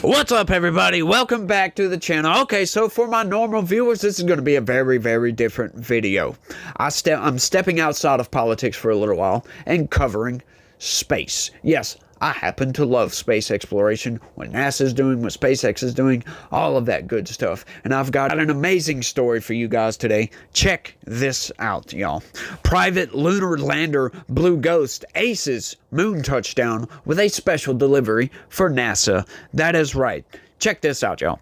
What's up, everybody? Welcome back to the channel. Okay, so for my normal viewers, this is going to be a very different video. I'm stepping outside of politics for a little while and covering space. Yes, I happen to love space exploration, what NASA's doing, what SpaceX is doing, all of that good stuff. And I've got an amazing story for you guys today. Check this out, y'all. Private lunar lander Blue Ghost aces moon touchdown with a special delivery for NASA. That is right. Check this out, y'all.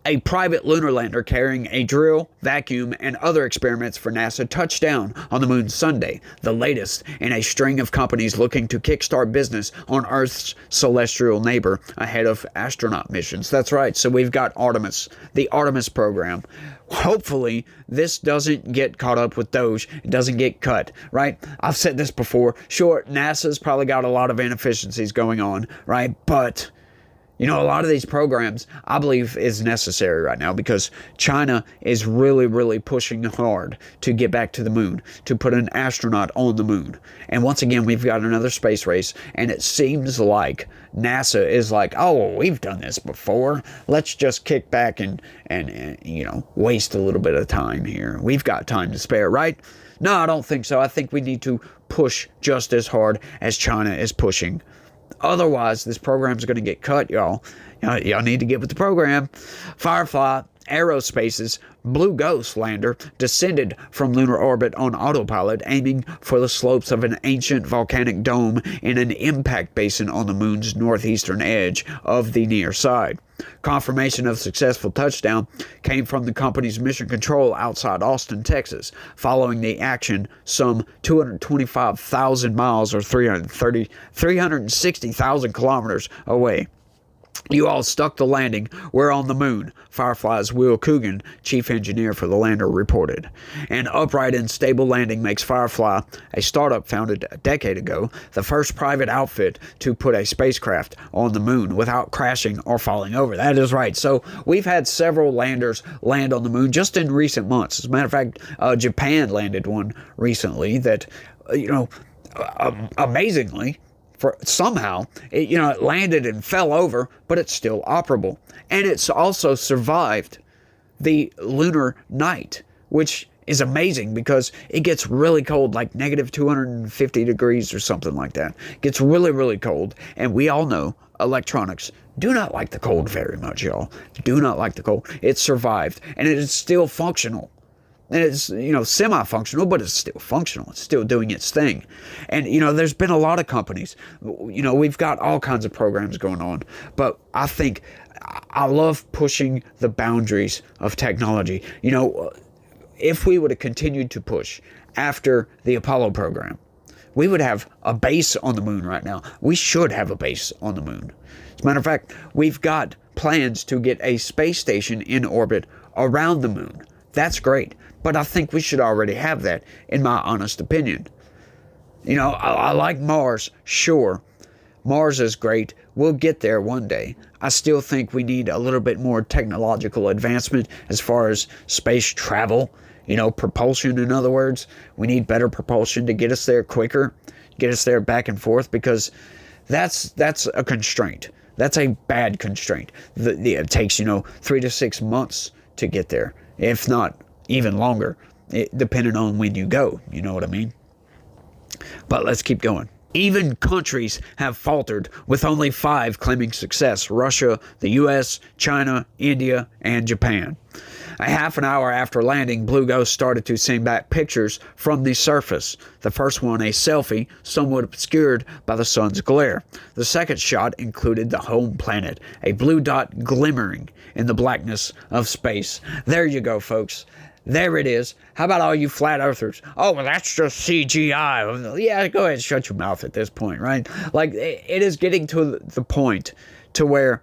A private lunar lander carrying a drill, vacuum, and other experiments for NASA touched down on the moon Sunday, the latest in a string of companies looking to kickstart business on Earth's celestial neighbor ahead of astronaut missions. That's right, so we've got Artemis, the Artemis program. Hopefully, this doesn't get caught up with Doge. It doesn't get cut, right? I've said this before. Sure, NASA's probably got a lot of inefficiencies going on, right? But you know, a lot of these programs, I believe, is necessary right now because China is really pushing hard to get back to the moon, to put an astronaut on the moon. And once again, we've got another space race, and it seems like NASA is like, oh, well, we've done this before. Let's just kick back and you know, waste a little bit of time here. We've got time to spare, right? No, I don't think so. I think we need to push just as hard as China is pushing. Otherwise, this program's going to get cut, y'all. Y'all need to get with the program. Firefly Aerospace's Blue Ghost lander descended from lunar orbit on autopilot, aiming for the slopes of an ancient volcanic dome in an impact basin on the moon's northeastern edge of the near side. Confirmation of successful touchdown came from the company's mission control outside Austin, Texas, following the action some 225,000 miles or 360,000 kilometers away. You all stuck the landing. We're on the moon, Firefly's Will Coogan, chief engineer for the lander, reported. An upright and stable landing makes Firefly, a startup founded a decade ago, the first private outfit to put a spacecraft on the moon without crashing or falling over. That is right. So we've had several landers land on the moon just in recent months. As a matter of fact, Japan landed one recently that, you know, amazingly, somehow, it landed and fell over, but it's still operable. And it's also survived the lunar night, which is amazing because it gets really cold, like negative 250 degrees or something like that. It gets really cold. And we all know electronics do not like the cold very much, y'all. Do not like the cold. It survived, and it is still functional. And it's, semi-functional, but it's still functional. It's still doing its thing. And, there's been a lot of companies. We've got all kinds of programs going on. But I think I love pushing the boundaries of technology. If we would have continued to push after the Apollo program, we would have a base on the moon right now. We should have a base on the moon. As a matter of fact, we've got plans to get a space station in orbit around the moon. That's great. But I think we should already have that, in my honest opinion. I like Mars, sure. Mars is great. We'll get there one day. I still think we need a little bit more technological advancement as far as space travel. Propulsion, in other words. We need better propulsion to get us there quicker, get us there back and forth, because that's a constraint. That's a bad constraint. It takes, 3 to 6 months to get there, if not even longer, depending on when you go. You know what I mean? But let's keep going. Even countries have faltered, with only 5 claiming success: Russia, the US, China, India, and Japan. A half an hour after landing, Blue Ghost started to send back pictures from the surface. The first one, a selfie, somewhat obscured by the sun's glare. The second shot included the home planet, a blue dot glimmering in the blackness of space. There you go, folks. There it is. How about all you flat earthers? Oh, well, that's just CGI. Yeah, go ahead and shut your mouth at this point, right? Like, it is getting to the point to where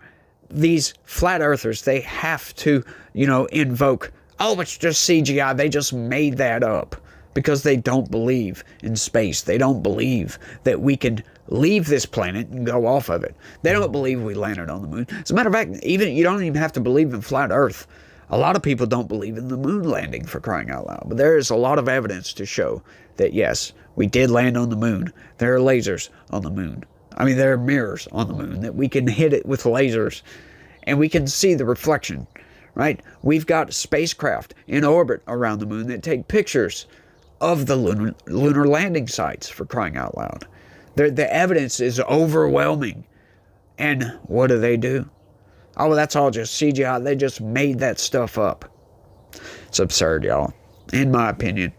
these flat earthers, they have to, invoke, oh, it's just CGI. They just made that up because they don't believe in space. They don't believe that we can leave this planet and go off of it. They don't believe we landed on the moon. As a matter of fact, you don't even have to believe in flat Earth. A lot of people don't believe in the moon landing, for crying out loud. But there is a lot of evidence to show that, yes, we did land on the moon. There are lasers on the moon. I mean, there are mirrors on the moon that we can hit it with lasers and we can see the reflection, right? We've got spacecraft in orbit around the moon that take pictures of the lunar landing sites, for crying out loud. The evidence is overwhelming. And what do? Oh, well, that's all just CGI. They just made that stuff up. It's absurd, y'all, in my opinion.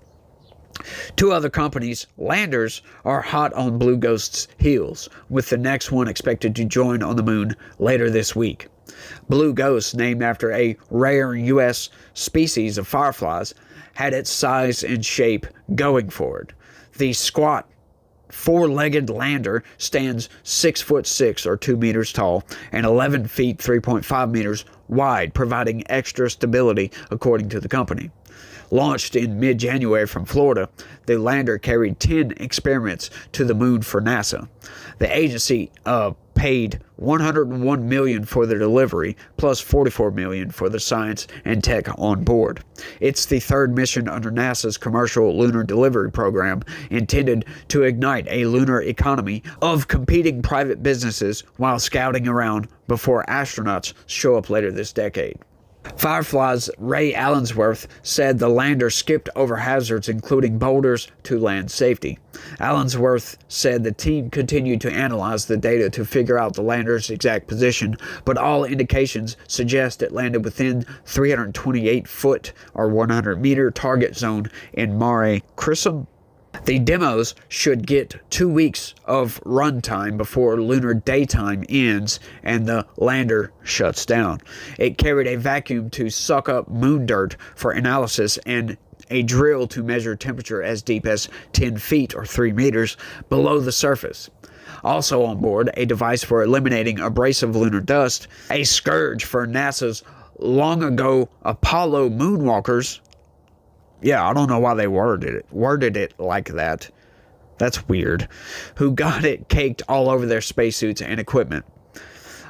Two other companies, landers, are hot on Blue Ghost's heels, with the next one expected to join on the moon later this week. Blue Ghost, named after a rare U.S. species of fireflies, had its size and shape going for it. The squat, four-legged lander stands 6'6" or 2 meters tall and 11 feet 3.5 meters wide, providing extra stability, according to the company. Launched in mid-January from Florida, the lander carried 10 experiments to the moon for NASA. The agency paid $101 million for the delivery, plus $44 million for the science and tech on board. It's the third mission under NASA's Commercial Lunar Delivery Program, intended to ignite a lunar economy of competing private businesses while scouting around before astronauts show up later this decade. Firefly's Ray Allensworth said the lander skipped over hazards, including boulders, to land safety. Allensworth said the team continued to analyze the data to figure out the lander's exact position, but all indications suggest it landed within 328-foot or 100-meter target zone in Mare Crisium. The demos should get 2 weeks of runtime before lunar daytime ends and the lander shuts down. It carried a vacuum to suck up moon dirt for analysis and a drill to measure temperature as deep as 10 feet or 3 meters below the surface. Also on board, a device for eliminating abrasive lunar dust, a scourge for NASA's long-ago Apollo moonwalkers. Yeah, I don't know why they worded it like that. That's weird. Who got it caked all over their spacesuits and equipment.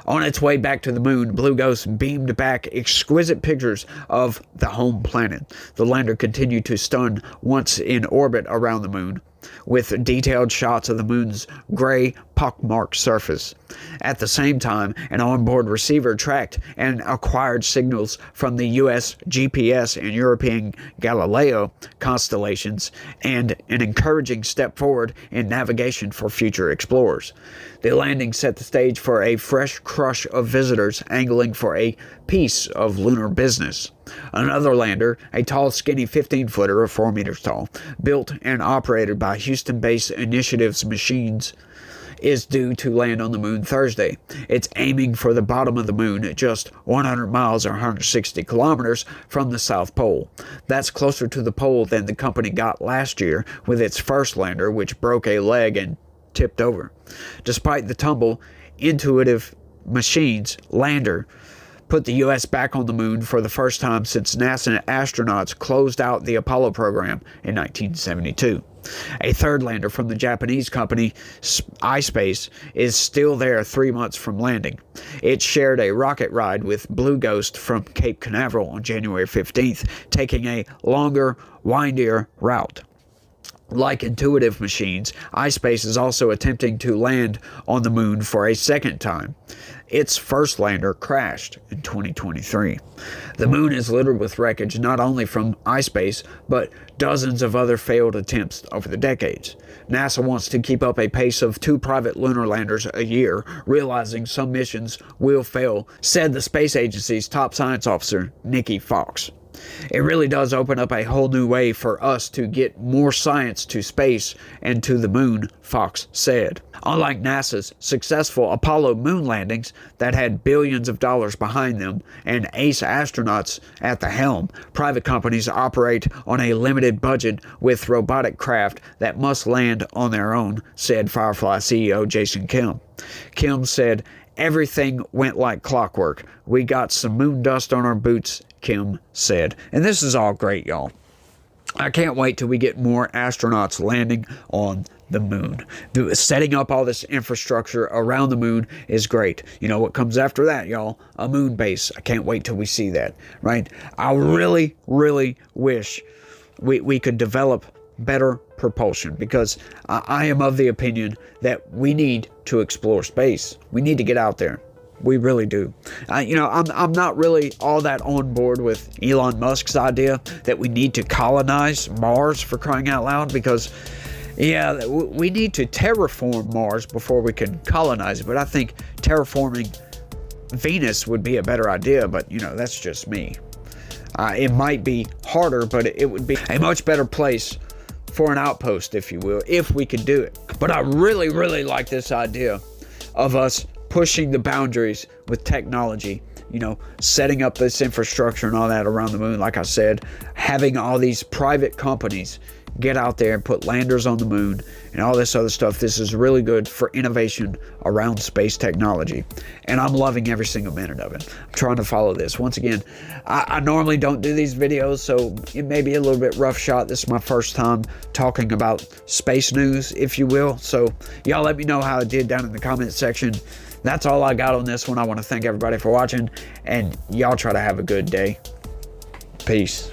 On its way back to the moon, Blue Ghost beamed back exquisite pictures of the home planet. The lander continued to stun once in orbit around the moon, with detailed shots of the moon's gray pockmarked surface. At the same time, an onboard receiver tracked and acquired signals from the U.S. GPS and European Galileo constellations, and an encouraging step forward in navigation for future explorers. The landing set the stage for a fresh crush of visitors angling for a piece of lunar business. Another lander, a tall, skinny 15-footer or 4 meters tall, built and operated by Houston-based Initiatives Machines, is due to land on the moon Thursday. It's aiming for the bottom of the moon at just 100 miles or 160 kilometers from the South Pole. That's closer to the pole than the company got last year with its first lander, which broke a leg and tipped over. Despite the tumble, Intuitive Machines lander put the U.S. back on the moon for the first time since NASA astronauts closed out the Apollo program in 1972. A third lander from the Japanese company iSpace is still there 3 months from landing. It shared a rocket ride with Blue Ghost from Cape Canaveral on January 15th, taking a longer, windier route. Like Intuitive Machines, iSpace is also attempting to land on the moon for a second time. Its first lander crashed in 2023. The moon is littered with wreckage not only from iSpace, but dozens of other failed attempts over the decades. NASA wants to keep up a pace of 2 private lunar landers a year, realizing some missions will fail, said the space agency's top science officer, Nikki Fox. It really does open up a whole new way for us to get more science to space and to the moon, Fox said. Unlike NASA's successful Apollo moon landings that had billions of dollars behind them and ace astronauts at the helm, private companies operate on a limited budget with robotic craft that must land on their own, said Firefly CEO Jason Kim. Kim said, "Everything went like clockwork. We got some moon dust on our boots," Kim said. And this is all great, y'all. I can't wait till we get more astronauts landing on the moon. Setting up all this infrastructure around the moon is great. You know what comes after that, y'all? A moon base. I can't wait till we see that, right? I really, really wish we could develop better propulsion, because I am of the opinion that we need to explore space. We need to get out there. We really do. I'm not really all that on board with Elon Musk's idea that we need to colonize Mars, for crying out loud, because yeah, we need to terraform Mars before we can colonize it. But I think terraforming Venus would be a better idea, but that's just me. It might be harder, but it would be a much better place for an outpost, if you will, if we could do it. But I really, really like this idea of us pushing the boundaries with technology, setting up this infrastructure and all that around the moon. Like I said, having all these private companies get out there and put landers on the moon and all this other stuff. This is really good for innovation around space technology, and I'm loving every single minute of it. I'm trying to follow this. Once again, I normally don't do these videos, so it may be a little bit rough shot. This is my first time talking about space news, if you will, so y'all let me know how it did down in the comment section. That's all I got on this one. I want to thank everybody for watching, and y'all try to have a good day. Peace.